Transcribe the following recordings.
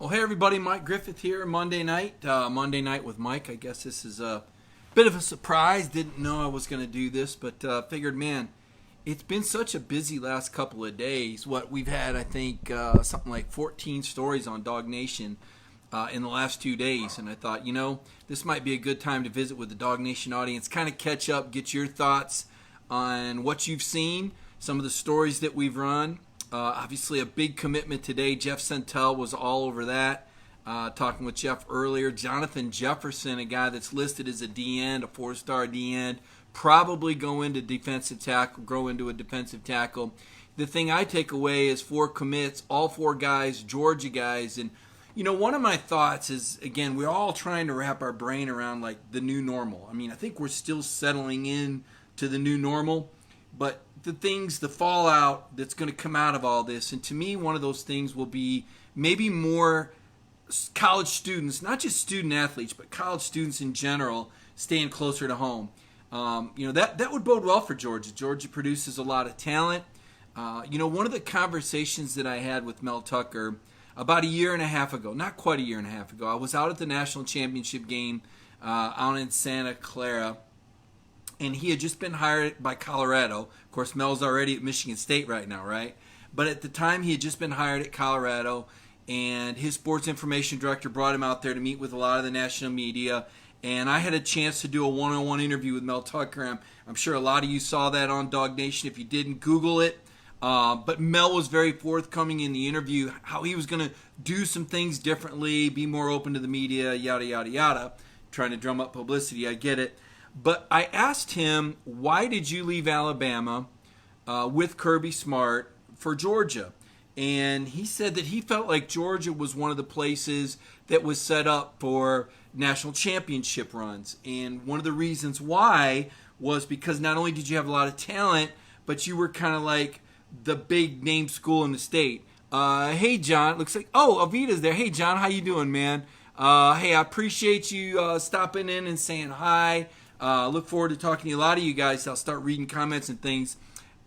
Well, hey everybody, Mike Griffith here, Monday night with Mike. I guess this is a bit of a surprise. Didn't know I was going to do this, but figured, man, it's been such a busy last couple of days. We've had, I think, something like 14 stories on DawgNation in the last 2 days, and I thought, this might be a good time to visit with the DawgNation audience, kind of catch up, get your thoughts on what you've seen, some of the stories that we've run. Obviously, a big commitment today. Jeff Sentell was all over that. Talking with Jeff earlier. Jonathan Jefferson, a guy that's listed as a D-end, a four-star D-end, probably go into defensive tackle, grow into a defensive tackle. The thing I take away is 4 commits, all 4 guys, Georgia guys. And, one of my thoughts is, again, we're all trying to wrap our brain around, like, the new normal. I mean, I think we're still settling in to the new normal. But the fallout that's going to come out of all this, and to me, one of those things will be maybe more college students, not just student athletes, but college students in general, staying closer to home. That would bode well for Georgia. Georgia produces a lot of talent. One of the conversations that I had with Mel Tucker about a year and a half ago, not quite a year and a half ago, I was out at the national championship game out in Santa Clara. And he had just been hired by Colorado. Of course, Mel's already at Michigan State right now, right? But at the time, he had just been hired at Colorado, and his sports information director brought him out there to meet with a lot of the national media. And I had a chance to do a one-on-one interview with Mel Tucker. I'm sure a lot of you saw that on DawgNation. If you didn't, Google it. But Mel was very forthcoming in the interview, how he was going to do some things differently, be more open to the media, yada, yada, yada, trying to drum up publicity. I get it. But I asked him, why did you leave Alabama with Kirby Smart for Georgia? And he said that he felt like Georgia was one of the places that was set up for national championship runs. And one of the reasons why was because not only did you have a lot of talent, but you were kind of like the big name school in the state. Hey, John. Looks like, Avita's there. Hey, John, how you doing, man? Hey, I appreciate you stopping in and saying hi. Look forward to talking to a lot of you guys. I'll start reading comments and things.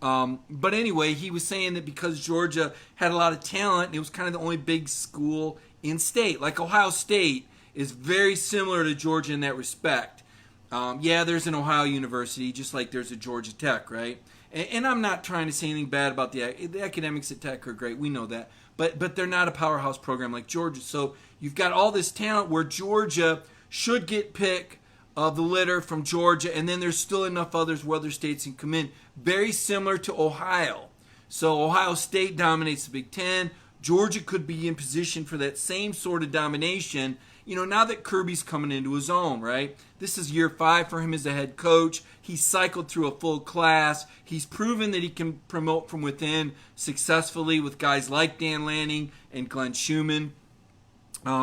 But anyway, he was saying that because Georgia had a lot of talent, it was kind of the only big school in state. Like Ohio State is very similar to Georgia in that respect. There's an Ohio University, just like there's a Georgia Tech, right? And I'm not trying to say anything bad about the academics at Tech are great. We know that. But they're not a powerhouse program like Georgia. So you've got all this talent where Georgia should get pick of the litter from Georgia, and then there's still enough others where other states can come in. Very similar to Ohio. So Ohio State dominates the Big Ten. Georgia could be in position for that same sort of domination, now that Kirby's coming into his own, right? This is year 5 for him as a head coach. He's cycled through a full class. He's proven that he can promote from within successfully with guys like Dan Lanning and Glenn Schumann.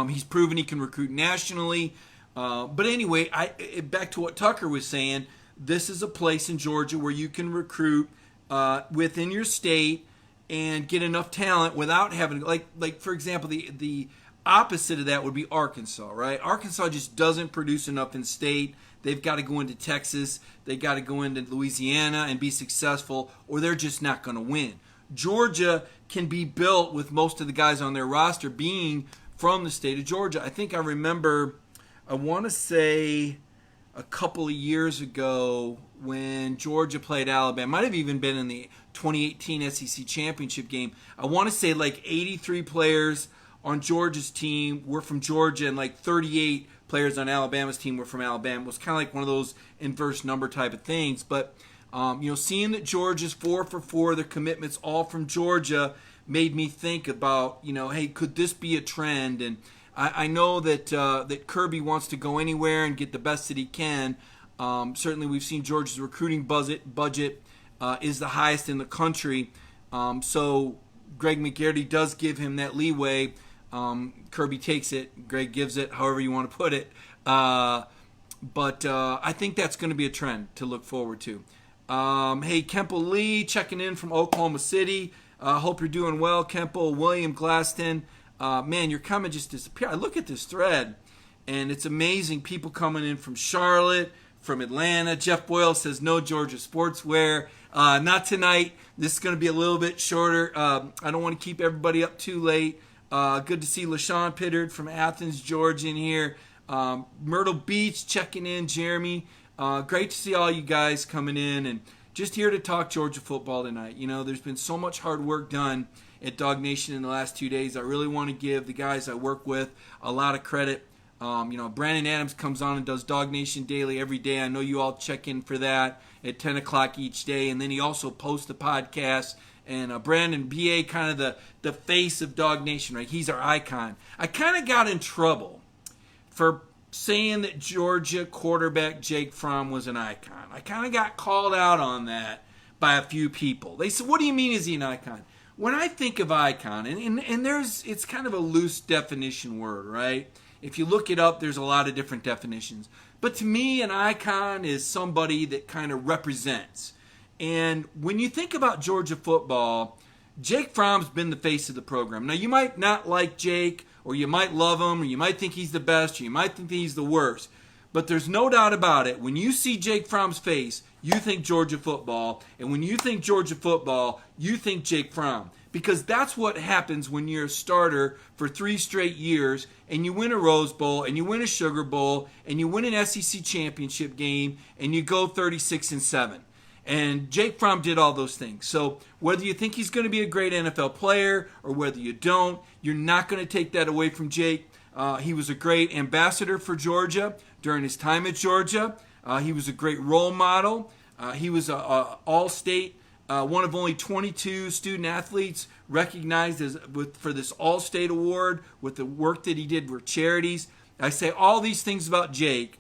He's proven he can recruit nationally. But anyway, back to what Tucker was saying, this is a place in Georgia where you can recruit within your state and get enough talent without having, like for example, the opposite of that would be Arkansas, right? Arkansas just doesn't produce enough in state. They've got to go into Texas. They've got to go into Louisiana and be successful, or they're just not going to win. Georgia can be built with most of the guys on their roster being from the state of Georgia. I think I remember, I want to say a couple of years ago when Georgia played Alabama, might have even been in the 2018 SEC championship game. I want to say like 83 players on Georgia's team were from Georgia and like 38 players on Alabama's team were from Alabama. It was kind of like one of those inverse number type of things. But, seeing that Georgia's 4 for 4, their commitments all from Georgia made me think about, hey, could this be a trend? And I know that Kirby wants to go anywhere and get the best that he can. Certainly we've seen Georgia's recruiting budget is the highest in the country. So Greg McGarity does give him that leeway. Kirby takes it. Greg gives it, however you want to put it. But I think that's going to be a trend to look forward to. Hey, Kemple Lee checking in from Oklahoma City. Hope you're doing well, Kemple. William Glaston. Man, your comment just disappeared. I look at this thread, and it's amazing. People coming in from Charlotte, from Atlanta. Jeff Boyle says, no Georgia sportswear. Not tonight. This is going to be a little bit shorter. I don't want to keep everybody up too late. Good to see LaShawn Pittard from Athens, Georgia in here. Myrtle Beach checking in, Jeremy. Great to see all you guys coming in and just here to talk Georgia football tonight. You know, there's been so much hard work done at DawgNation in the last 2 days. I really want to give the guys I work with a lot of credit. Brandon Adams comes on and does DawgNation Daily every day. I know you all check in for that at 10 o'clock each day. And then he also posts the podcast. And Brandon, B.A., kind of the face of DawgNation, right? He's our icon. I kind of got in trouble for saying that Georgia quarterback Jake Fromm was an icon. I kind of got called out on that by a few people. They said, what do you mean is he an icon? When I think of icon, and it's kind of a loose definition word, right? If you look it up, there's a lot of different definitions. But to me, an icon is somebody that kind of represents. And when you think about Georgia football, Jake Fromm's been the face of the program. Now, you might not like Jake, or you might love him, or you might think he's the best, or you might think he's the worst. But there's no doubt about it. When you see Jake Fromm's face, you think Georgia football. And when you think Georgia football, you think Jake Fromm. Because that's what happens when you're a starter for 3 straight years and you win a Rose Bowl and you win a Sugar Bowl and you win an SEC championship game and you go 36-7. And Jake Fromm did all those things. So whether you think he's going to be a great NFL player or whether you don't, you're not going to take that away from Jake. He was a great ambassador for Georgia during his time at Georgia. He was a great role model. He was an all-state, one of only 22 student athletes recognized for this all-state award with the work that he did for charities. I say all these things about Jake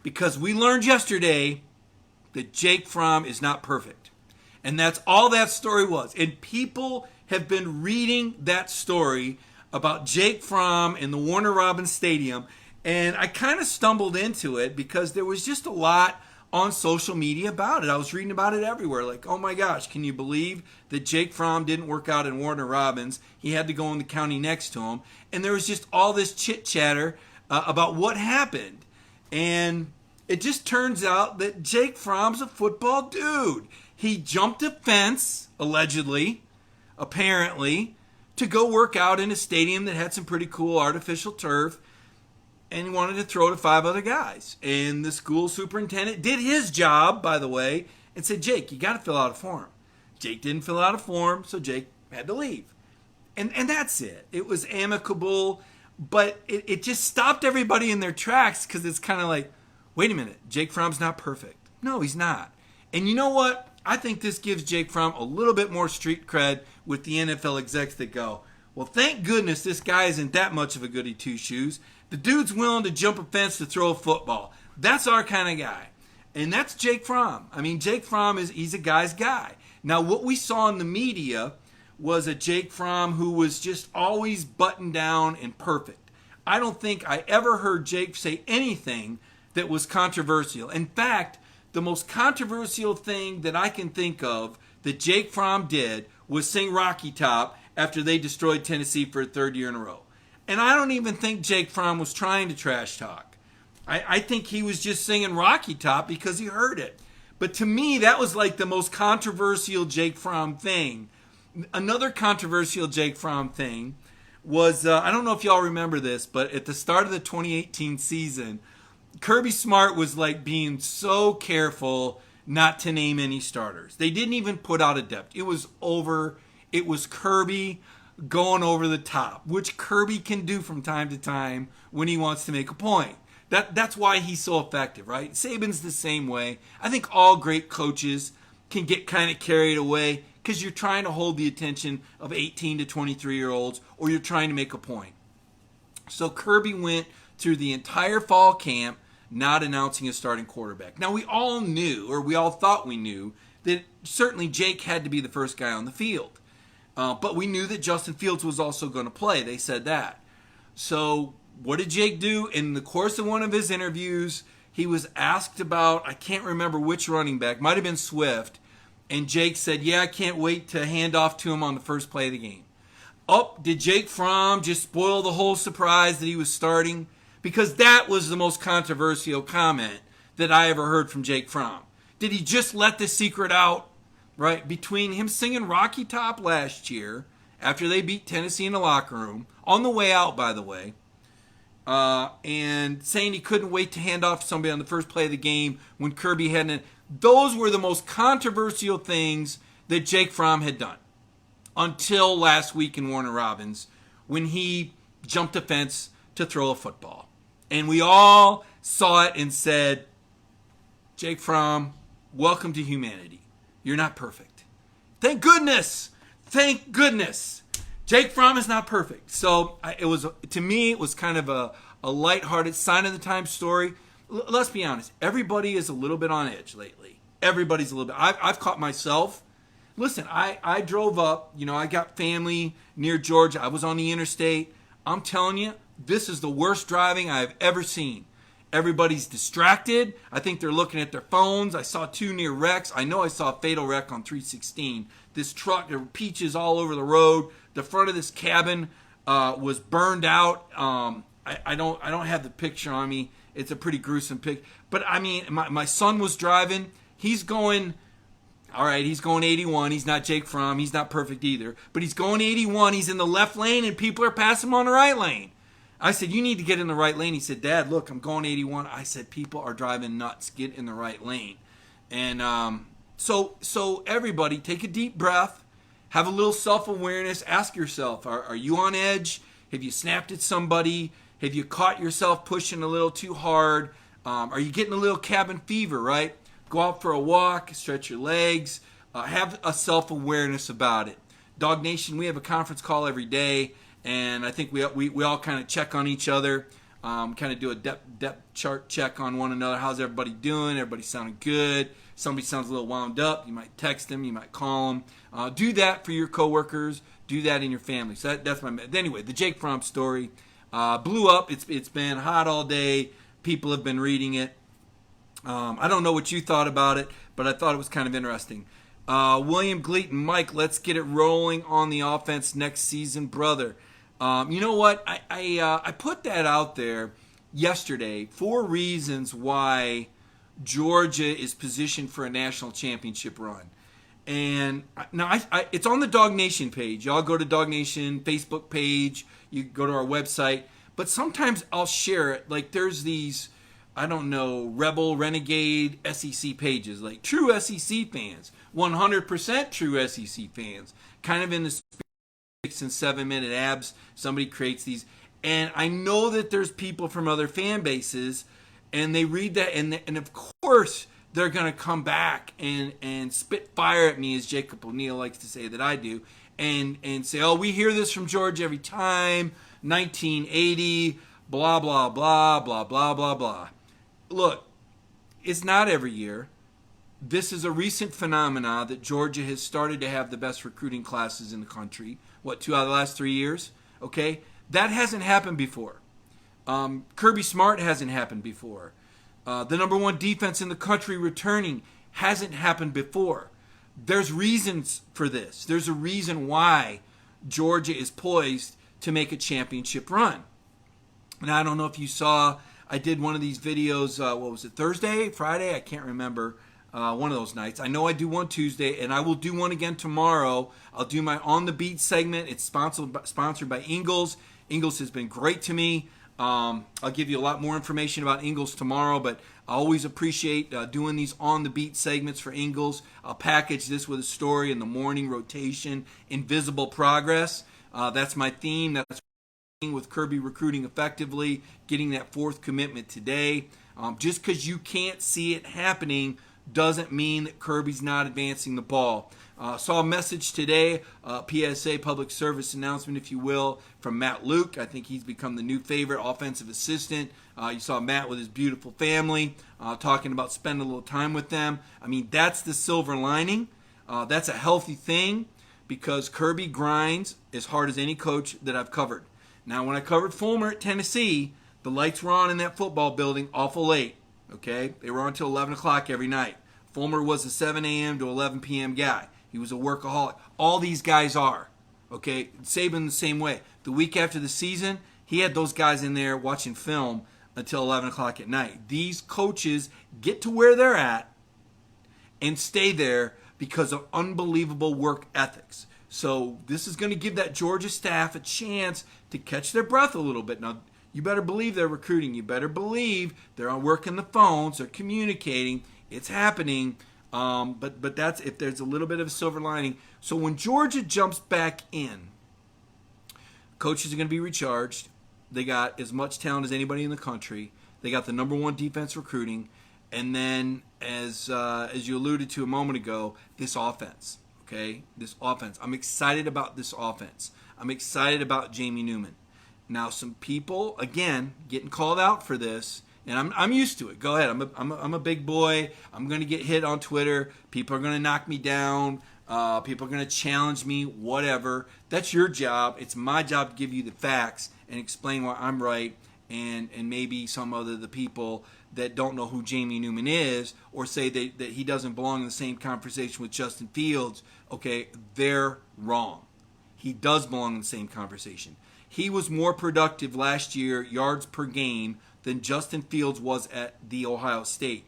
because we learned yesterday that Jake Fromm is not perfect. And that's all that story was. And people have been reading that story about Jake Fromm in the Warner Robins Stadium. And I kind of stumbled into it because there was just a lot on social media about it. I was reading about it everywhere. Like, oh my gosh, can you believe that Jake Fromm didn't work out in Warner Robins? He had to go in the county next to him. And there was just all this chit-chatter about what happened. And it just turns out that Jake Fromm's a football dude. He jumped a fence, allegedly, apparently, to go work out in a stadium that had some pretty cool artificial turf, and he wanted to throw to 5 other guys. And the school superintendent did his job, by the way, and said, Jake, you got to fill out a form. Jake didn't fill out a form, so Jake had to leave. And that's it. It was amicable, but it just stopped everybody in their tracks because it's kind of like, wait a minute, Jake Fromm's not perfect. No, he's not. And you know what? I think this gives Jake Fromm a little bit more street cred with the NFL execs that go, well, thank goodness this guy isn't that much of a goody two-shoes. The dude's willing to jump a fence to throw a football. That's our kind of guy. And that's Jake Fromm. I mean, Jake Fromm, he's a guy's guy. Now, what we saw in the media was a Jake Fromm who was just always buttoned down and perfect. I don't think I ever heard Jake say anything that was controversial. In fact, the most controversial thing that I can think of that Jake Fromm did was sing Rocky Top after they destroyed Tennessee for a 3rd year in a row. And I don't even think Jake Fromm was trying to trash talk. I think he was just singing Rocky Top because he heard it. But to me, that was like the most controversial Jake Fromm thing. Another controversial Jake Fromm thing was, I don't know if y'all remember this, but at the start of the 2018 season, Kirby Smart was like being so careful not to name any starters. They didn't even put out a depth. It was Kirby going over the top, which Kirby can do from time to time when he wants to make a point. That's why he's so effective, right? Saban's the same way. I think all great coaches can get kind of carried away because you're trying to hold the attention of 18 to 23-year-olds or you're trying to make a point. So Kirby went through the entire fall camp not announcing a starting quarterback. Now, we all knew, or we all thought we knew, that certainly Jake had to be the first guy on the field. But we knew that Justin Fields was also going to play. They said that. So what did Jake do? In the course of one of his interviews, he was asked about, I can't remember which running back, might have been Swift, and Jake said, yeah, I can't wait to hand off to him on the first play of the game. Oh, did Jake Fromm just spoil the whole surprise that he was starting? Because that was the most controversial comment that I ever heard from Jake Fromm. Did he just let the secret out, right? Between him singing Rocky Top last year after they beat Tennessee in the locker room, on the way out, by the way, and saying he couldn't wait to hand off to somebody on the first play of the game when Kirby hadn't. Those were the most controversial things that Jake Fromm had done until last week in Warner Robins when he jumped a fence to throw a football. And we all saw it and said, Jake Fromm, welcome to humanity. You're not perfect. Thank goodness. Thank goodness. Jake Fromm is not perfect. So to me, it was kind of a lighthearted sign of the times story. Let's be honest. Everybody is a little bit on edge lately. Everybody's a little bit. I've caught myself. Listen, I drove up. I got family near Georgia. I was on the interstate. I'm telling you, this is the worst driving I've ever seen. Everybody's distracted. I think they're looking at their phones. I saw 2 near wrecks. I know I saw a fatal wreck on 316. This truck, there were peaches all over the road. The front of this cabin was burned out. I don't have the picture on me. It's a pretty gruesome pic. But I mean, my son was driving. He's going, all right, he's going 81. He's not Jake Fromm. He's not perfect either. But he's going 81. He's in the left lane, and people are passing him on the right lane. I said, you need to get in the right lane. He said, Dad, look, I'm going 81. I said, people are driving nuts. Get in the right lane. And so everybody, take a deep breath. Have a little self-awareness. Ask yourself, are you on edge? Have you snapped at somebody? Have you caught yourself pushing a little too hard? Are you getting a little cabin fever, right? Go out for a walk, stretch your legs. Have a self-awareness about it. DawgNation, we have a conference call every day. And I think we all kind of check on each other, kind of do a depth chart check on one another. How's everybody doing? Everybody sounding good? Somebody sounds a little wound up. You might text them. You might call them. Do that for your coworkers. Do that in your family. So that's my. Anyway, the Jake Fromm story blew up. It's been hot all day. People have been reading it. I don't know what you thought about it, but I thought it was kind of interesting. William Gleaton, Mike, let's get it rolling on the offense next season, brother. You know what? I put that out there yesterday. 4 reasons why Georgia is positioned for a national championship run. And now it's on the DawgNation page. Y'all go to DawgNation Facebook page. You go to our website. But sometimes I'll share it. Like there's these, I don't know, rebel, renegade SEC pages. Like true SEC fans. 100% true SEC fans. Kind of in the 6 and 7 minute abs. Somebody creates these. And I know that there's people from other fan bases. And they read that. And of course, they're going to come back and spit fire at me, as Jacob O'Neill likes to say that I do. And say, oh, we hear this from Georgia every time. 1980, blah, blah, blah, blah, blah, blah, blah. Look, it's not every year. This is a recent phenomena that Georgia has started to have the best recruiting classes in the country. 2 out of the last 3 years? Okay? That hasn't happened before. Kirby Smart hasn't happened before. The number 1 defense in the country returning hasn't happened before. There's reasons for this. There's a reason why Georgia is poised to make a championship run. And I don't know if you saw, I did one of these videos, what was it, Thursday, Friday? I can't remember. One of those nights. I know I do one Tuesday, and I will do one again tomorrow. I'll do my On the Beat segment. It's sponsored by Ingles. Ingles has been great to me. I'll give you a lot more information about Ingles tomorrow, but I always appreciate doing these On the Beat segments for Ingles. I'll package this with a story in the morning rotation, invisible progress. That's my theme. That's with Kirby recruiting effectively, getting that 4th commitment today. Just because you can't see it happening doesn't mean that Kirby's not advancing the ball. Saw a message today, PSA, public service announcement, if you will, from Matt Luke. I think he's become the new favorite offensive assistant. You saw Matt with his beautiful family talking about spending a little time with them. I mean, that's the silver lining. That's a healthy thing because Kirby grinds as hard as any coach that I've covered. Now, when I covered Fulmer at Tennessee, the lights were on in that football building awful late. Okay, they were on until 11 o'clock every night. Fulmer was a 7 a.m. to 11 p.m. guy. He was a workaholic. All these guys are. Okay, Saban the same way. The week after the season, he had those guys in there watching film until 11 o'clock at night. These coaches get to where they're at and stay there because of unbelievable work ethics. So this is going to give that Georgia staff a chance to catch their breath a little bit. Now, you better believe they're recruiting. You better believe they're working the phones. They're communicating. It's happening. But that's if there's a little bit of a silver lining. So when Georgia jumps back in, coaches are going to be recharged. They got as much talent as anybody in the country. They got the number one defense recruiting. And then, as you alluded to a moment ago, this offense. Okay, this offense. I'm excited about this offense. I'm excited about Jamie Newman. Now, some people, again, getting called out for this, and I'm used to it. Go ahead. I'm a big boy. I'm going to get hit on Twitter. People are going to knock me down. People are going to challenge me. Whatever. That's your job. It's my job to give you the facts and explain why I'm right. And maybe some other the people that don't know who Jamie Newman is or say that he doesn't belong in the same conversation with Justin Fields, okay, they're wrong. He does belong in the same conversation. He was more productive last year, yards per game, than Justin Fields was at the Ohio State.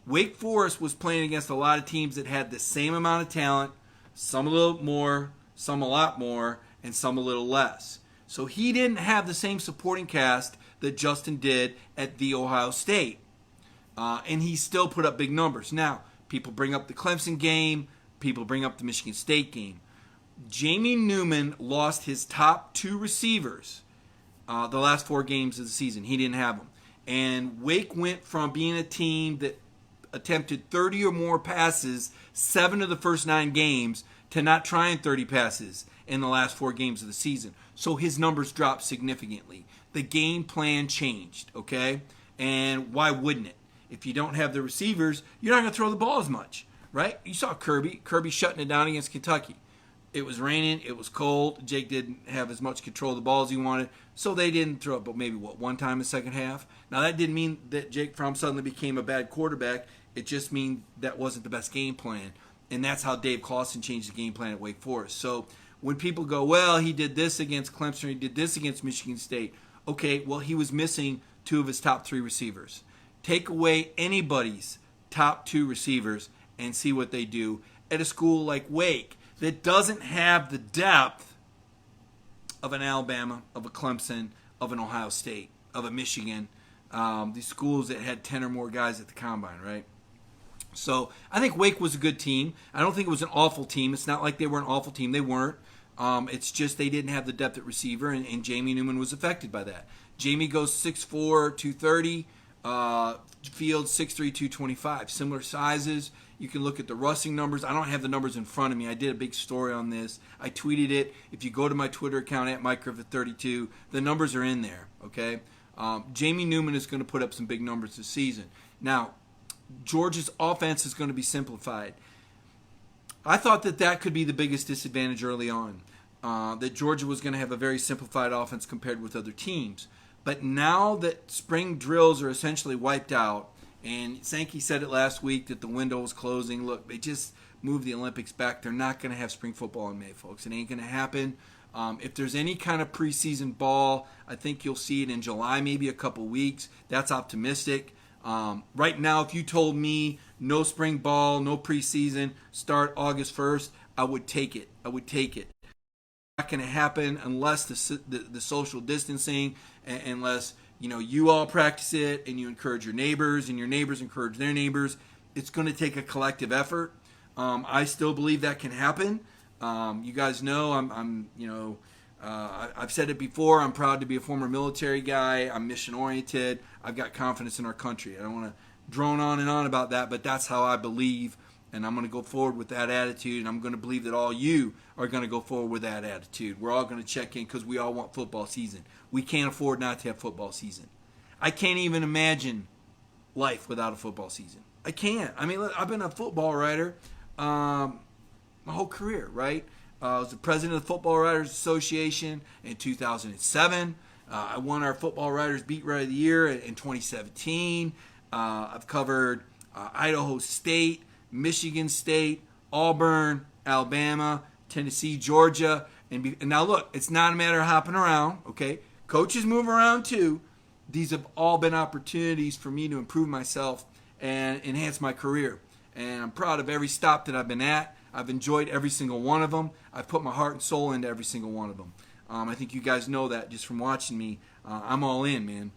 Wake Forest was playing against a lot of teams that had the same amount of talent, some a little more, some a lot more, and some a little less. So he didn't have the same supporting cast that Justin did at the Ohio State. And he still put up big numbers. Now, people bring up the Clemson game. People bring up the Michigan State game. Jamie Newman lost his top two receivers the last 4 games of the season. He didn't have them. And Wake went from being a team that attempted 30 or more passes 7 of the first 9 games to not trying 30 passes in the last 4 games of the season. So his numbers dropped significantly. The game plan changed, okay? And why wouldn't it? If you don't have the receivers, you're not going to throw the ball as much, right? You saw Kirby shutting it down against Kentucky. It was raining. It was cold. Jake didn't have as much control of the ball as he wanted, so they didn't throw it but maybe, one time in the second half? Now, that didn't mean that Jake Fromm suddenly became a bad quarterback. It just means that wasn't the best game plan, and that's how Dave Clawson changed the game plan at Wake Forest. So when people go, well, he did this against Clemson, he did this against Michigan State, okay, well, he was missing 2 of his top 3 receivers. Take away anybody's top 2 receivers and see what they do at a school like Wake that doesn't have the depth of an Alabama, of a Clemson, of an Ohio State, of a Michigan, these schools that had 10 or more guys at the combine, right? So I think Wake was a good team. I don't think it was an awful team. It's not like they were an awful team. They weren't. It's just they didn't have the depth at receiver, and Jamie Newman was affected by that. Jamie goes 6'4", 230. Fields 6'3", 225. Similar sizes. You can look at the rushing numbers. I don't have the numbers in front of me. I did a big story on this. I tweeted it. If you go to my Twitter account at MikeGriffith32, the numbers are in there. Okay. Jamie Newman is going to put up some big numbers this season. Now, Georgia's offense is going to be simplified. I thought that could be the biggest disadvantage early on, that Georgia was going to have a very simplified offense compared with other teams. But now that spring drills are essentially wiped out, and Sankey said it last week that the window was closing. Look, they just moved the Olympics back. They're not going to have spring football in May, folks. It ain't going to happen. If there's any kind of preseason ball, I think you'll see it in July, maybe a couple weeks. That's optimistic. Right now, if you told me no spring ball, no preseason, start August 1st, I would take it. Not going to happen unless the social distancing, unless you all practice it and you encourage your neighbors and your neighbors encourage their neighbors. It's going to take a collective effort. I still believe that can happen. You guys know I've said it before. I'm proud to be a former military guy. I'm mission oriented. I've got confidence in our country. I don't want to drone on and on about that, but that's how I believe. And I'm going to go forward with that attitude, and I'm going to believe that all you are going to go forward with that attitude. We're all going to check in because we all want football season. We can't afford not to have football season. I can't even imagine life without a football season. I can't. I mean, I've been a football writer my whole career, right? I was the president of the Football Writers Association in 2007. I won our Football Writers Beat Writer of the Year in 2017. I've covered Idaho State, Michigan State, Auburn, Alabama, Tennessee, Georgia. And now look, it's not a matter of hopping around, okay? Coaches move around too. These have all been opportunities for me to improve myself and enhance my career. And I'm proud of every stop that I've been at. I've enjoyed every single one of them. I've put my heart and soul into every single one of them. I think you guys know that just from watching me. I'm all in, man.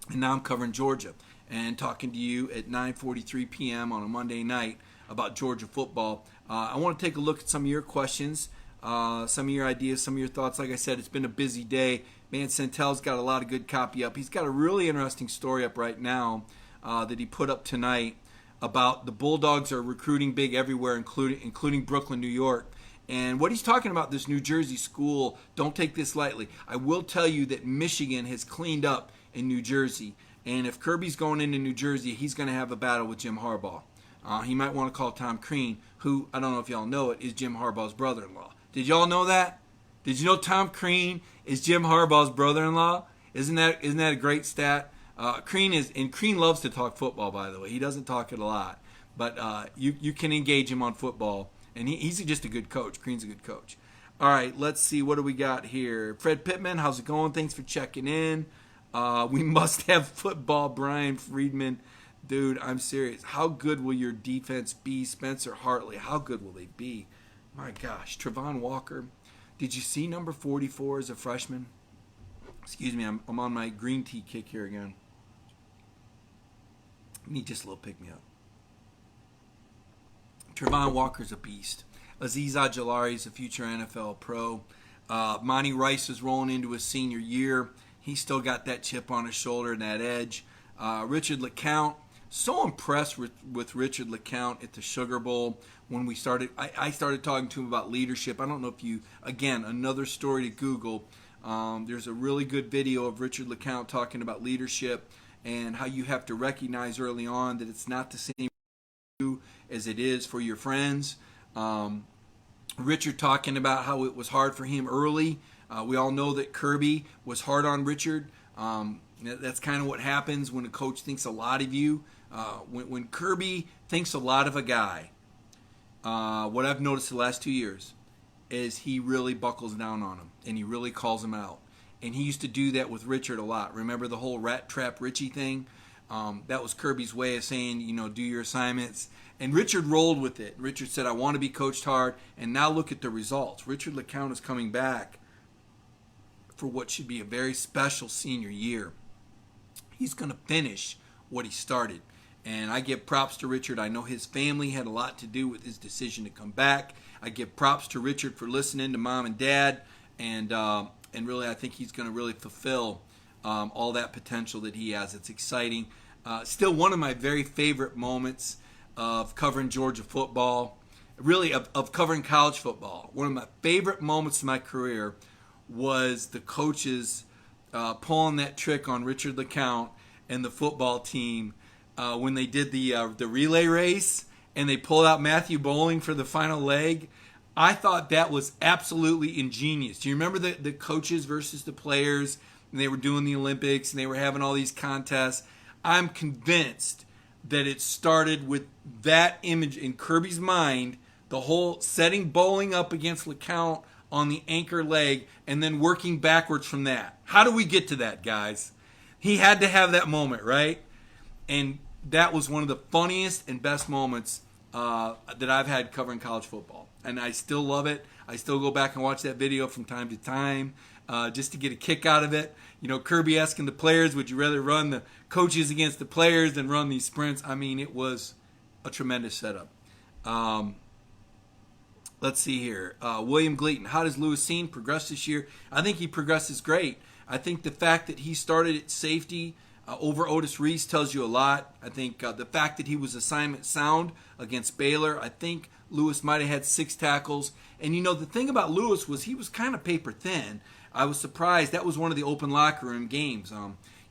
And now I'm covering Georgia and talking to you at 9:43 p.m. on a Monday night about Georgia football. I want to take a look at some of your questions, some of your ideas, some of your thoughts. Like I said, it's been a busy day. Man, Santel's got a lot of good copy up. He's got a really interesting story up right now that he put up tonight about the Bulldogs are recruiting big everywhere, including Brooklyn, New York. And what he's talking about, this New Jersey school, don't take this lightly. I will tell you that Michigan has cleaned up in New Jersey. And if Kirby's going into New Jersey, he's going to have a battle with Jim Harbaugh. He might want to call Tom Crean, who, I don't know if y'all know it, is Jim Harbaugh's brother-in-law. Did y'all know that? Did you know Tom Crean is Jim Harbaugh's brother-in-law? Isn't that a great stat? Crean loves to talk football, by the way. He doesn't talk it a lot. But you can engage him on football. And he's just a good coach. Crean's a good coach. All right, let's see. What do we got here? Fred Pittman, how's it going? Thanks for checking in. We must have football, Brian Friedman. Dude, I'm serious. How good will your defense be? Spencer Hartley, how good will they be? My gosh. Trevon Walker. Did you see number 44 as a freshman? Excuse me, I'm on my green tea kick here again. Need just a little pick-me-up. Trevon Walker's a beast. Azeez Ojulari's a future NFL pro. Monty Rice is rolling into his senior year. He's still got that chip on his shoulder and that edge. Richard LeCount. So impressed with Richard LeCount at the Sugar Bowl when we started. I started talking to him about leadership. I don't know if you, again, another story to Google. There's a really good video of Richard LeCount talking about leadership and how you have to recognize early on that it's not the same as it is for your friends. Richard talking about how it was hard for him early. We all know that Kirby was hard on Richard. That's kind of what happens when a coach thinks a lot of you. When Kirby thinks a lot of a guy, what I've noticed the last 2 years is he really buckles down on him and he really calls him out. And he used to do that with Richard a lot. Remember the whole Rat Trap Richie thing? That was Kirby's way of saying, do your assignments. And Richard rolled with it. Richard said, I want to be coached hard. And now look at the results. Richard LeCount is coming back for what should be a very special senior year. He's going to finish what he started. And I give props to Richard. I know his family had a lot to do with his decision to come back. I give props to Richard for listening to mom and dad. And really, I think he's going to really fulfill all that potential that he has. It's exciting. Still one of my very favorite moments of covering Georgia football, really of covering college football. One of my favorite moments of my career was the coaches pulling that trick on Richard LeCount and the football team when they did the relay race and they pulled out Matthew Bowling for the final leg. I thought that was absolutely ingenious. Do you remember the coaches versus the players? And they were doing the Olympics and they were having all these contests. I'm convinced that it started with that image in Kirby's mind, the whole setting Bowling up against LeCount on the anchor leg and then working backwards from that. How do we get to that, guys? He had to have that moment, right? And that was one of the funniest and best moments that I've had covering college football. And I still love it. I still go back and watch that video from time to time just to get a kick out of it. Kirby asking the players, would you rather run the coaches against the players than run these sprints? I mean, it was a tremendous setup. Let's see here. William Gleaton, how does Lewis Cine progress this year? I think he progresses great. I think the fact that he started at safety over Otis Reese tells you a lot. I think the fact that he was assignment sound against Baylor, I think Lewis might have had 6 tackles. And the thing about Lewis was he was kind of paper thin. I was surprised. That was one of the open locker room games.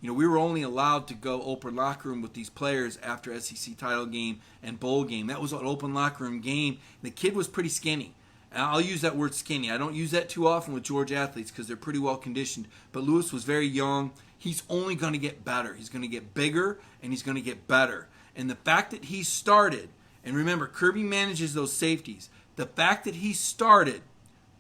We were only allowed to go open locker room with these players after SEC title game and bowl game. That was an open locker room game. The kid was pretty skinny. And I'll use that word skinny. I don't use that too often with Georgia athletes because they're pretty well conditioned. But Lewis was very young. He's only going to get better. He's going to get bigger and he's going to get better. And the fact that he started, and remember, Kirby manages those safeties. The fact that he started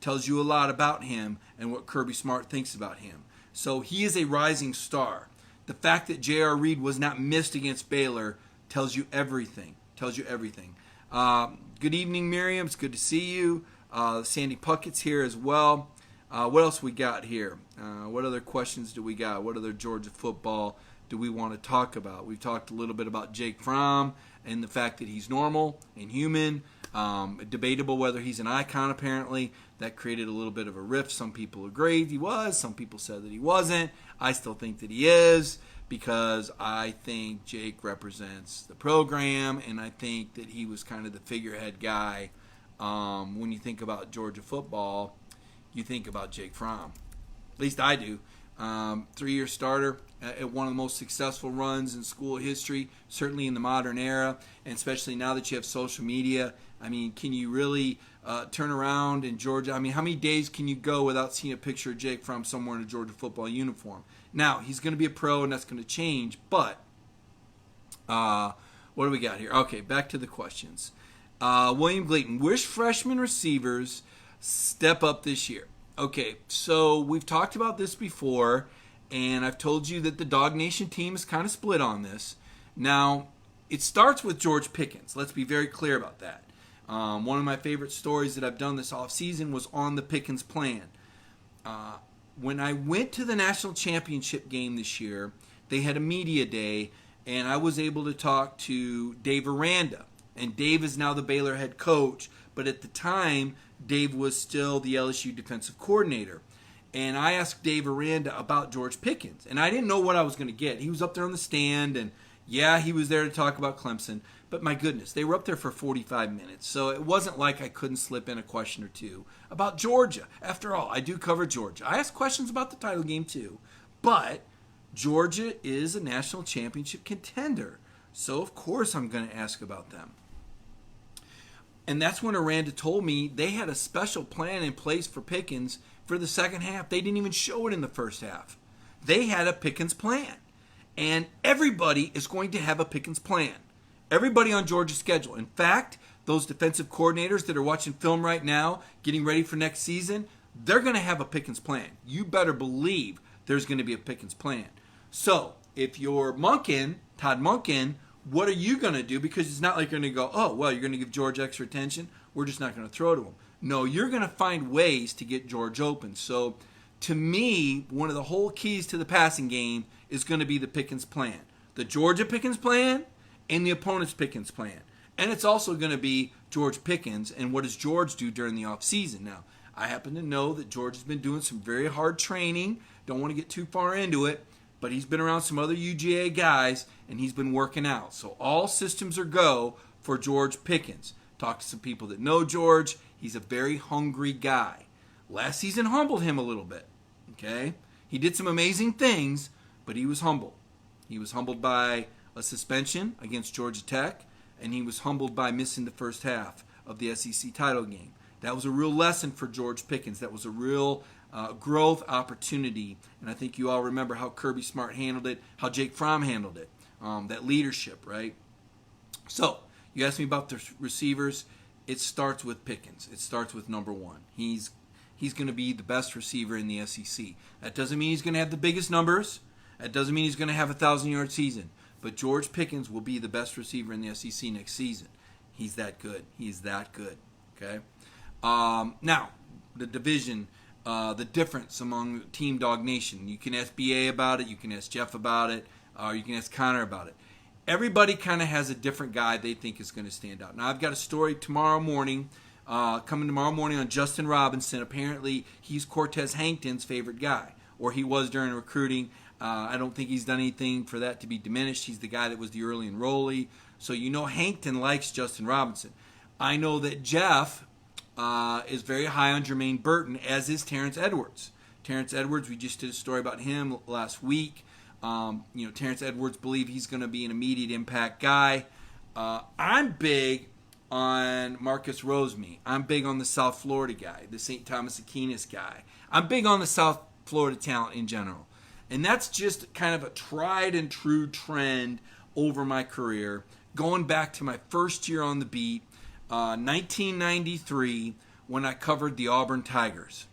tells you a lot about him and what Kirby Smart thinks about him. So he is a rising star. The fact that J.R. Reed was not missed against Baylor tells you everything. Good evening, Miriam. It's good to see you. Sandy Puckett's here as well. What else we got here? What other questions do we got? What other Georgia football do we want to talk about? We've talked a little bit about Jake Fromm and the fact that he's normal and human. Debatable whether he's an icon, apparently. That created a little bit of a rift. Some people agreed he was. Some people said that he wasn't. I still think that he is because I think Jake represents the program, and I think that he was kind of the figurehead guy. When you think about Georgia football, you think about Jake Fromm. At least I do. 3-year starter at one of the most successful runs in school history, certainly in the modern era, and especially now that you have social media. I mean, can you really turn around in Georgia? I mean, how many days can you go without seeing a picture of Jake Fromm somewhere in a Georgia football uniform? Now, he's going to be a pro, and that's going to change, but what do we got here? Okay, back to the questions. William Glayton, which freshman receivers step up this year? Okay, so we've talked about this before, and I've told you that the DawgNation team is kind of split on this. Now, it starts with George Pickens. Let's be very clear about that. One of my favorite stories that I've done this offseason was on the Pickens plan. When I went to the national championship game this year, they had a media day, and I was able to talk to Dave Aranda. And Dave is now the Baylor head coach, but at the time, Dave was still the LSU defensive coordinator. And I asked Dave Aranda about George Pickens, and I didn't know what I was going to get. He was up there on the stand, and yeah, he was there to talk about Clemson. But my goodness, they were up there for 45 minutes, so it wasn't like I couldn't slip in a question or two about Georgia. After all, I do cover Georgia. I ask questions about the title game too, but Georgia is a national championship contender, so of course I'm going to ask about them. And that's when Aranda told me they had a special plan in place for Pickens for the second half. They didn't even show it in the first half. They had a Pickens plan. And everybody is going to have a Pickens plan. Everybody on Georgia's schedule. In fact, those defensive coordinators that are watching film right now, getting ready for next season, they're going to have a Pickens plan. You better believe there's going to be a Pickens plan. So, if you're Todd Monken, what are you going to do? Because it's not like you're going to go, oh, well, you're going to give George extra attention. We're just not going to throw to him. No, you're going to find ways to get George open. So, to me, one of the whole keys to the passing game is going to be the Pickens plan. The Georgia Pickens plan and the opponent's Pickens plan. And it's also going to be George Pickens and what does George do during the offseason. Now, I happen to know that George has been doing some very hard training. Don't want to get too far into it, but he's been around some other UGA guys and he's been working out. So all systems are go for George Pickens. Talk to some people that know George. He's a very hungry guy. Last season humbled him a little bit. Okay? He did some amazing things, but he was humble. He was humbled by a suspension against Georgia Tech, and he was humbled by missing the first half of the SEC title game. That was a real lesson for George Pickens. That was a real growth opportunity, and I think you all remember how Kirby Smart handled it, how Jake Fromm handled it, that leadership, right? So, you asked me about the receivers. It starts with Pickens. It starts with number one. He's going to be the best receiver in the SEC. That doesn't mean he's going to have the biggest numbers. That doesn't mean he's going to have a 1,000-yard season. But George Pickens will be the best receiver in the SEC next season. He's that good. He's that good. Okay? Now, the division, the difference among Team DawgNation. You can ask BA about it. You can ask Jeff about it. Or you can ask Connor about it. Everybody kind of has a different guy they think is going to stand out. Now, I've got a story tomorrow morning, coming tomorrow morning on Justin Robinson. Apparently, he's Cortez Hankton's favorite guy, or he was during recruiting. I don't think he's done anything for that to be diminished. He's the guy that was the early enrollee. So you know Hankton likes Justin Robinson. I know that Jeff is very high on Jermaine Burton, as is Terrence Edwards. Terrence Edwards, we just did a story about him last week. Terrence Edwards believe he's going to be an immediate impact guy. I'm big on Marcus Roseme. I'm big on the South Florida guy, the St. Thomas Aquinas guy. I'm big on the South Florida talent in general. And that's just kind of a tried and true trend over my career. Going back to my first year on the beat, 1993, when I covered the Auburn Tigers.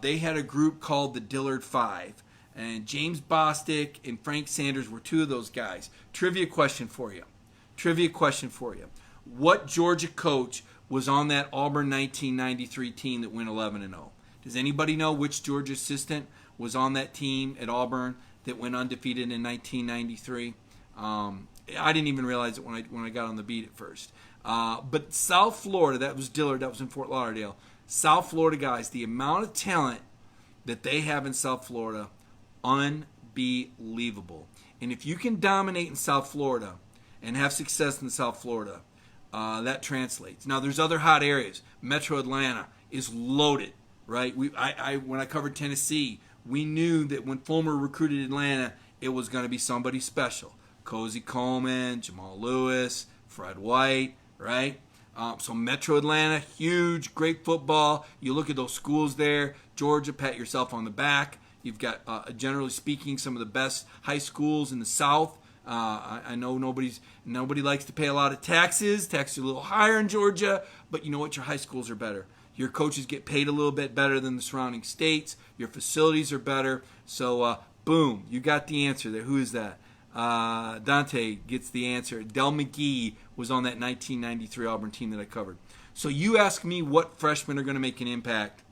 They had a group called the Dillard Five. And James Bostic and Frank Sanders were two of those guys. Trivia question for you. what Georgia coach was on that Auburn 1993 team that went 11-0? Does anybody know which Georgia assistant was on that team at Auburn that went undefeated in 1993? I didn't even realize it when I got on the beat at first. But South Florida, that was Dillard, that was in Fort Lauderdale. South Florida guys, the amount of talent that they have in South Florida, unbelievable. And if you can dominate in South Florida and have success in South Florida, that translates. Now, there's other hot areas. Metro Atlanta is loaded, right? When I covered Tennessee, we knew that when Fulmer recruited Atlanta, it was going to be somebody special. Cozy Coleman, Jamal Lewis, Fred White, right? So Metro Atlanta, huge, great football. You look at those schools there. Georgia, pat yourself on the back. You've got, generally speaking, some of the best high schools in the South. I know nobody likes to pay a lot of taxes. Taxes are a little higher in Georgia, but you know what? Your high schools are better. Your coaches get paid a little bit better than the surrounding states. Your facilities are better. So, boom, you got the answer there. Who is that? Dante gets the answer. Del McGee was on that 1993 Auburn team that I covered. So you ask me what freshmen are going to make an impact.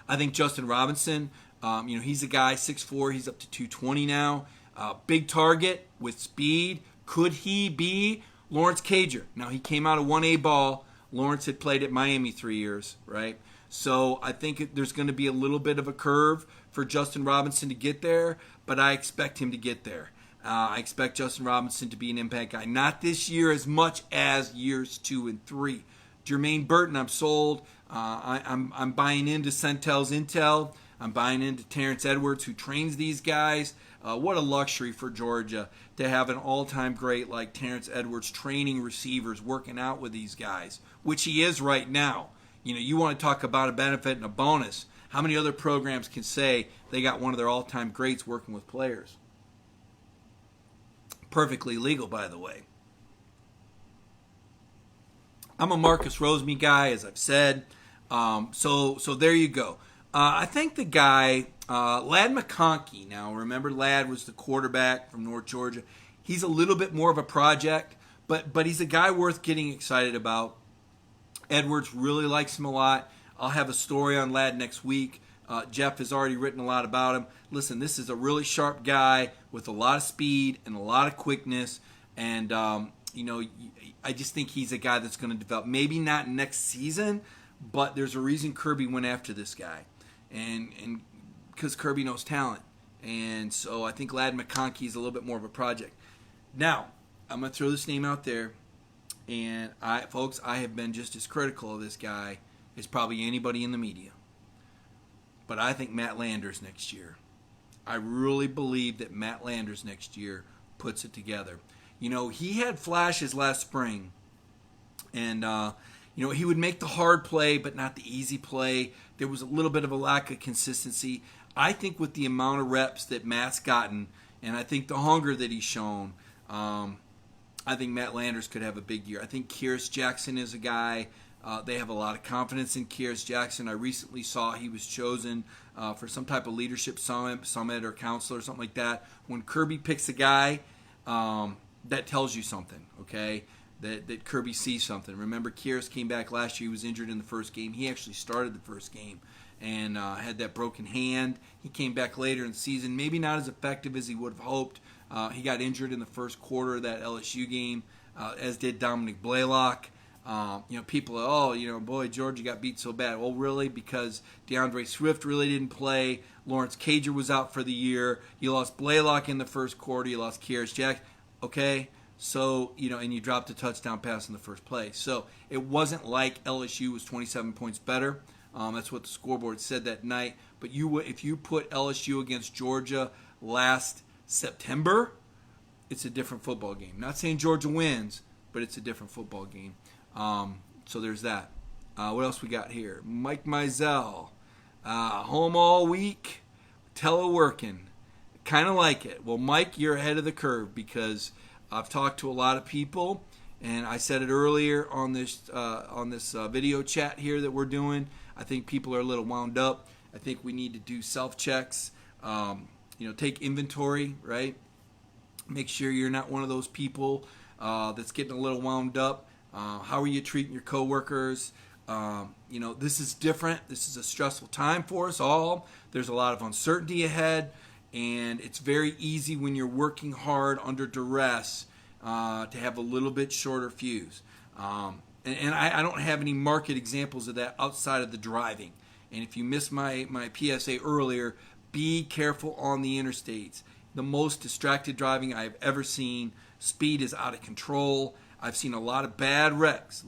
I think Justin Robinson, he's a guy, 6'4", he's up to 220 now. Big target with speed. Could he be Lawrence Cager? Now, he came out of 1A ball. Lawrence had played at Miami 3 years, right? So I think there's going to be a little bit of a curve for Justin Robinson to get there, but I expect him to get there. I expect Justin Robinson to be an impact guy. Not this year as much as years 2 and 3. Jermaine Burton, I'm sold. I'm buying into Centel's intel. I'm buying into Terrence Edwards, who trains these guys. What a luxury for Georgia to have an all-time great like Terrence Edwards training receivers, working out with these guys, which he is right now. You want to talk about a benefit and a bonus. How many other programs can say they got one of their all-time greats working with players? Perfectly legal, by the way. I'm a Marcus Roseme guy, as I've said. So there you go. I think the guy, Ladd McConkey, now remember Ladd was the quarterback from North Georgia. He's a little bit more of a project, but he's a guy worth getting excited about. Edwards really likes him a lot. I'll have a story on Ladd next week. Jeff has already written a lot about him. Listen, this is a really sharp guy with a lot of speed and a lot of quickness. And, I just think he's a guy that's going to develop. Maybe not next season, but there's a reason Kirby went after this guy. And because Kirby knows talent. And so I think Ladd McConkey is a little bit more of a project. Now, I'm going to throw this name out there. And, I have been just as critical of this guy as probably anybody in the media. But I think Matt Landers next year. I really believe that Matt Landers next year puts it together. He had flashes last spring. And, he would make the hard play, but not the easy play. There was a little bit of a lack of consistency. I think with the amount of reps that Matt's gotten, and I think the hunger that he's shown, I think Matt Landers could have a big year. I think Kyrus Jackson is a guy. They have a lot of confidence in Kyrus Jackson. I recently saw he was chosen for some type of leadership summit or counselor or something like that. When Kirby picks a guy, that tells you something, okay? That Kirby sees something. Remember, Kyrus came back last year. He was injured in the first game. He actually started the first game and had that broken hand. He came back later in the season, maybe not as effective as he would have hoped. He got injured in the first quarter of that LSU game, as did Dominic Blaylock. People are, boy, Georgia got beat so bad. Well, really, because DeAndre Swift really didn't play. Lawrence Cager was out for the year. You lost Blaylock in the first quarter. You lost Kyrus Jackson. Okay, so, and you dropped a touchdown pass in the first play. So it wasn't like LSU was 27 points better. That's what the scoreboard said that night. But if you put LSU against Georgia last September, it's a different football game. Not saying Georgia wins, but it's a different football game. So there's that. What else we got here? Mike Mizell. Home all week. Teleworking. Kind of like it. Well, Mike, you're ahead of the curve because I've talked to a lot of people, and I said it earlier on this video chat here that we're doing. I think people are a little wound up. I think we need to do self-checks. Take inventory, right? Make sure you're not one of those people that's getting a little wound up. How are you treating your coworkers? This is different. This is a stressful time for us all. There's a lot of uncertainty ahead, and it's very easy when you're working hard under duress to have a little bit shorter fuse. And I don't have any market examples of that outside of the driving. And if you missed my PSA earlier, be careful on the interstates. The most distracted driving I've ever seen. Speed is out of control. I've seen a lot of bad wrecks.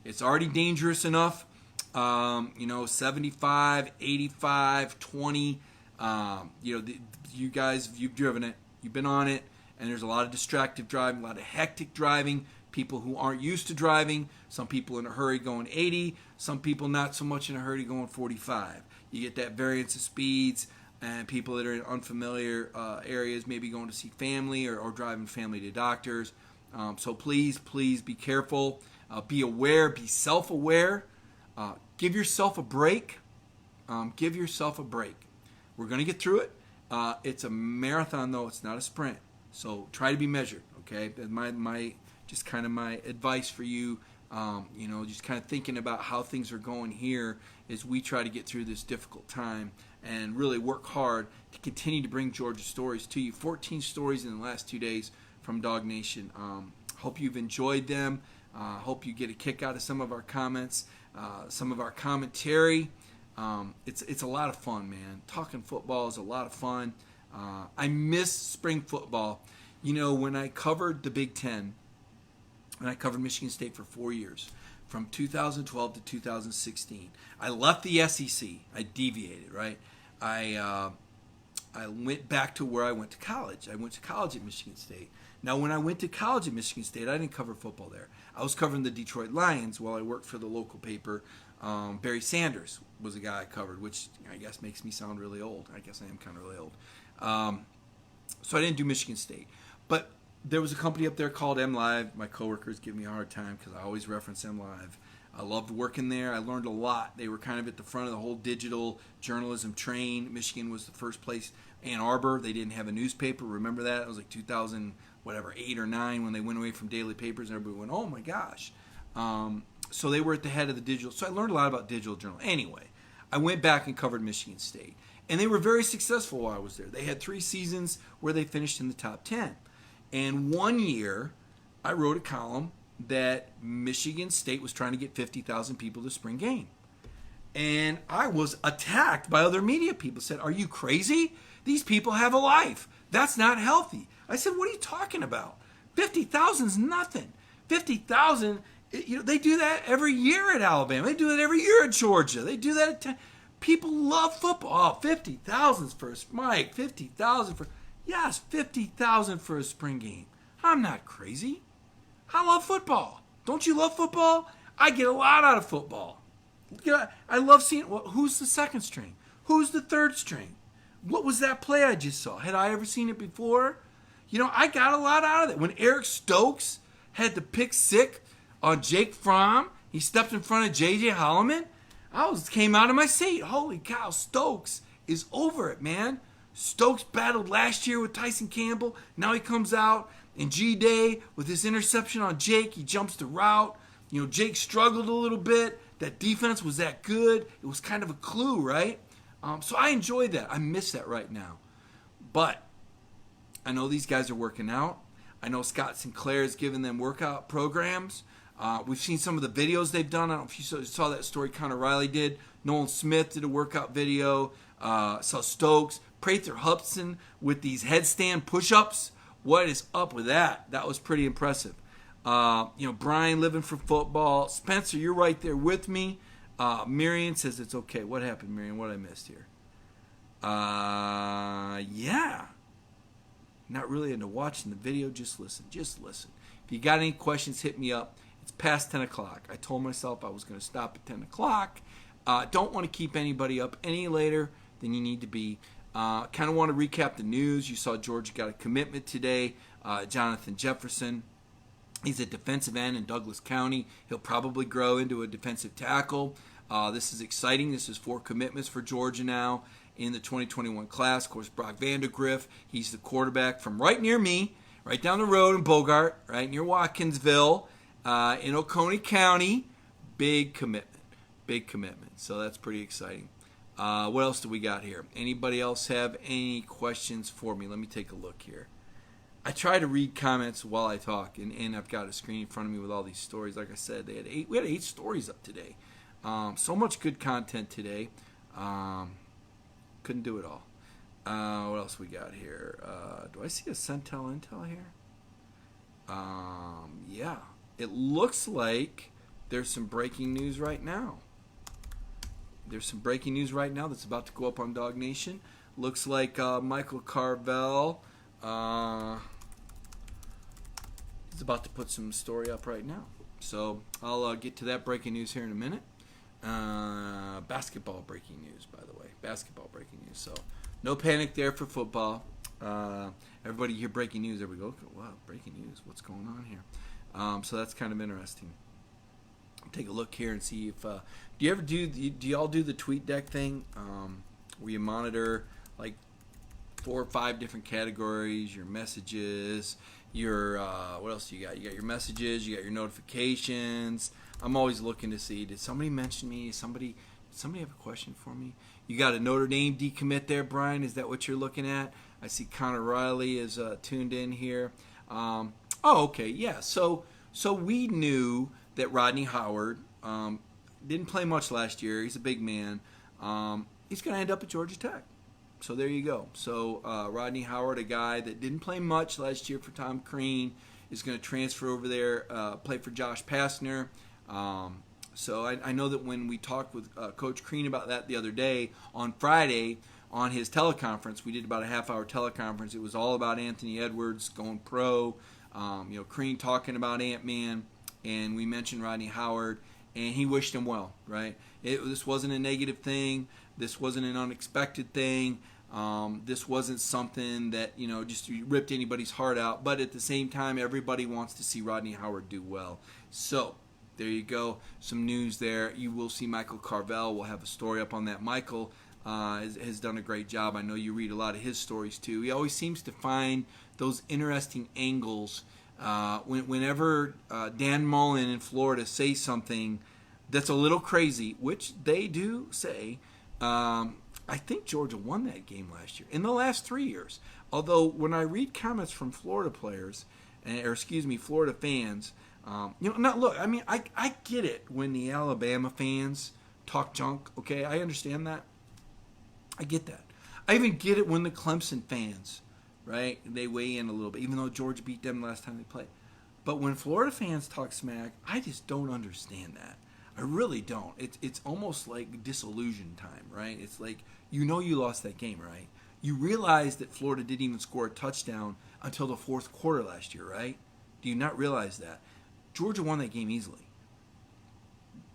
It's already dangerous enough. 75, 85, 20. You guys, you've driven it. You've been on it. And there's a lot of distracted driving, a lot of hectic driving. People who aren't used to driving. Some people in a hurry going 80. Some people not so much in a hurry going 45. You get that variance of speeds. And people that are in unfamiliar areas, maybe going to see family or driving family to doctors. So please be careful. Be aware. Be self-aware. Give yourself a break. We're going to get through it. It's a marathon, though. It's not a sprint. So try to be measured. Okay, my just kind of my advice for you. Just kind of thinking about how things are going here as we try to get through this difficult time and really work hard to continue to bring Georgia stories to you. 14 stories in the last 2 days from DawgNation. Hope you've enjoyed them. Hope you get a kick out of some of our comments, some of our commentary. It's a lot of fun, man. Talking football is a lot of fun. I miss spring football. When I covered the Big Ten, and I covered Michigan State for 4 years, from 2012 to 2016. I left the SEC. I deviated, right? I went back to where I went to college. I went to college at Michigan State. Now, when I went to college at Michigan State, I didn't cover football there. I was covering the Detroit Lions while I worked for the local paper. Barry Sanders was a guy I covered, which I guess makes me sound really old. I guess I am kind of really old. So I didn't do Michigan State. But there was a company up there called MLive. My coworkers give me a hard time because I always reference MLive. I loved working there. I learned a lot. They were kind of at the front of the whole digital journalism train. Michigan was the first place. Ann Arbor, they didn't have a newspaper. Remember that? It was like 2008 or 9 when they went away from daily papers, and everybody went, oh my gosh. So they were at the head of the digital. So I learned a lot about digital journal. Anyway, I went back and covered Michigan State. And they were very successful while I was there. They had 3 seasons where they finished in the top 10. And 1 year, I wrote a column that Michigan State was trying to get 50,000 people to spring game. And I was attacked by other media people. Said, are you crazy? These people have a life. That's not healthy. I said, what are you talking about? 50,000 is nothing. 50,000, they do that every year at Alabama. They do it every year at Georgia. They do that at people love football. Oh, 50,000 for Mike. 50,000 for... Yes, 50,000 for a spring game. I'm not crazy. I love football. Don't you love football? I get a lot out of football. I love seeing, who's the second string? Who's the third string? What was that play I just saw? Had I ever seen it before? I got a lot out of it. When Eric Stokes had the pick six on Jake Fromm, he stepped in front of J.J. Holloman, came out of my seat. Holy cow, Stokes is over it, man. Stokes battled last year with Tyson Campbell. Now he comes out in G-Day with his interception on Jake. He jumps the route. Jake struggled a little bit. That defense was that good. It was kind of a clue, right? So I enjoyed that. I miss that right now. But I know these guys are working out. I know Scott Sinclair is giving them workout programs. We've seen some of the videos they've done. I don't know if you saw that story Connor Riley did. Nolan Smith did a workout video. Saw Stokes. Prather Hudson with these headstand push-ups. What is up with that? That was pretty impressive. Brian living for football. Spencer, you're right there with me. Miriam says it's okay. What happened, Miriam? What I missed here? Yeah. Not really into watching the video. Just listen. If you got any questions, hit me up. It's past 10 o'clock. I told myself I was going to stop at 10 o'clock. Don't want to keep anybody up any later than you need to be. Kind of want to recap the news. You saw Georgia got a commitment today. Jonathan Jefferson. He's a defensive end in Douglas County. He'll probably grow into a defensive tackle. This is exciting. This is 4 commitments for Georgia now in the 2021 class. Of course, Brock Vandegrift. He's the quarterback from right near me, right down the road in Bogart, right near Watkinsville. in Oconee County. Big commitment. Big commitment. So that's pretty exciting. What else do we got here? Anybody else have any questions for me? Let me take a look here. I try to read comments while I talk, and I've got a screen in front of me with all these stories. Like I said, we had 8 stories up today. So much good content today. Couldn't do it all. What else we got here? Do I see a Centel Intel here? Yeah. It looks like there's some breaking news right now. There's some breaking news right now that's about to go up on DawgNation. Looks like Michael Carvel is about to put some story up right now. So I'll get to that breaking news here in a minute. Basketball breaking news, by the way. Basketball breaking news. So no panic there for football. Everybody hear breaking news. There we go. Wow, breaking news. What's going on here? So that's kind of interesting. Take a look here and see if do y'all do the tweet deck thing where you monitor like 4 or 5 different categories, your messages, your what else you got your messages, you got your notifications. I'm always looking to see, did somebody mention me? Somebody have a question for me? You got a Notre Dame decommit there, Brian? Is that what you're looking at? I see Connor Riley is tuned in here. Oh, okay, yeah. So we knew that Rodney Howard didn't play much last year. He's a big man. He's going to end up at Georgia Tech. So there you go. So Rodney Howard, a guy that didn't play much last year for Tom Crean, is going to transfer over there, play for Josh Pastner. So I know that when we talked with Coach Crean about that the other day, on Friday, on his teleconference, we did about a half-hour teleconference. It was all about Anthony Edwards going pro, Crean talking about Ant-Man, and we mentioned Rodney Howard, and he wished him well, right? This wasn't a negative thing. This wasn't an unexpected thing. This wasn't something that, just ripped anybody's heart out. But at the same time, everybody wants to see Rodney Howard do well. So there you go. Some news there. You will see Michael Carvel. We'll have a story up on that. Michael has done a great job. I know you read a lot of his stories too. He always seems to find those interesting angles. Whenever Dan Mullen in Florida says something that's a little crazy, which they do say, I think Georgia won that game last year, in the last 3 years. Although when I read comments from Florida players, Florida fans, I get it when the Alabama fans talk junk, okay? I understand that. I get that. I even get it when the Clemson fans, right, they weigh in a little bit, even though Georgia beat them last time they played. But when Florida fans talk smack, I just don't understand that. I really don't. It's almost like disillusion time, right? It's like, you lost that game, right? You realize that Florida didn't even score a touchdown until the 4th quarter last year, right? Do you not realize that? Georgia won that game easily.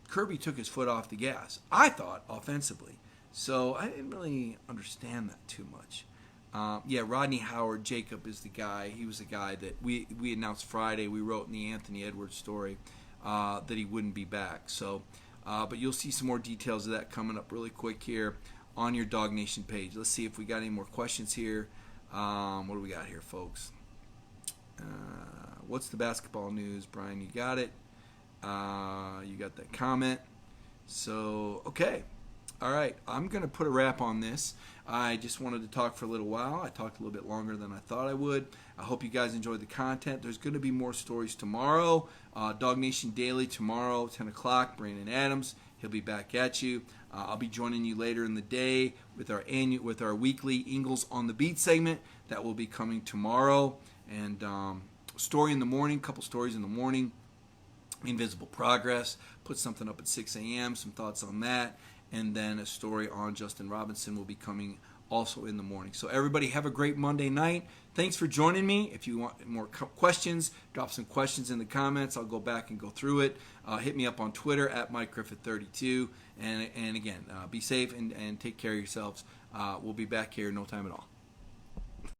Kirby took his foot off the gas, I thought, offensively. So I didn't really understand that too much. Rodney Howard, Jacob is the guy. He was the guy that we announced Friday. We wrote in the Anthony Edwards story that he wouldn't be back. So, but you'll see some more details of that coming up really quick here on your DawgNation page. Let's see if we got any more questions here. What do we got here, folks? What's the basketball news, Brian? You got it. You got that comment. So, okay. All right, I'm going to put a wrap on this. I just wanted to talk for a little while. I talked a little bit longer than I thought I would. I hope you guys enjoyed the content. There's going to be more stories tomorrow. DawgNation Daily tomorrow, 10 o'clock. Brandon Adams, he'll be back at you. I'll be joining you later in the day with our weekly Ingles on the Beat segment. That will be coming tomorrow. And story in the morning, couple stories in the morning. Invisible Progress, put something up at 6 a.m., some thoughts on that. And then a story on Justin Robinson will be coming also in the morning. So everybody have a great Monday night. Thanks for joining me. If you want more questions, drop some questions in the comments. I'll go back and go through it. Hit me up on Twitter at MikeGriffith32. And again, be safe and take care of yourselves. We'll be back here in no time at all.